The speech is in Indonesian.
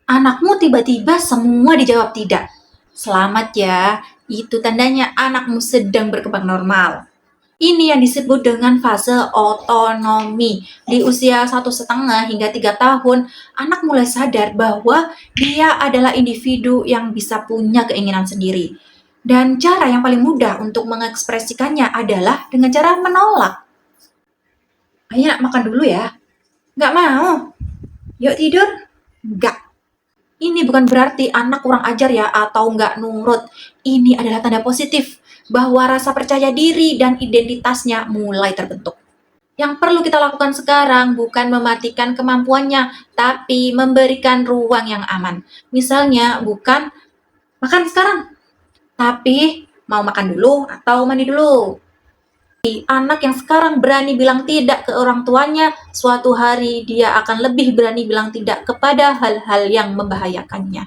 Anakmu tiba-tiba semua dijawab tidak. Selamat ya, itu tandanya anakmu sedang berkembang normal. Ini yang disebut dengan fase otonomi. Di usia 1,5 hingga 3 tahun, anak mulai sadar bahwa dia adalah individu yang bisa punya keinginan sendiri. Dan cara yang paling mudah untuk mengekspresikannya adalah dengan cara menolak. Ayah, makan dulu ya. Nggak mau. Yuk tidur. Nggak. Ini bukan berarti anak kurang ajar ya atau nggak nurut. Ini adalah tanda positif bahwa rasa percaya diri dan identitasnya mulai terbentuk. Yang perlu kita lakukan sekarang bukan mematikan kemampuannya, tapi memberikan ruang yang aman. Misalnya bukan makan sekarang, tapi mau makan dulu atau mandi dulu. Anak yang sekarang berani bilang tidak ke orang tuanya, suatu hari dia akan lebih berani bilang tidak kepada hal-hal yang membahayakannya.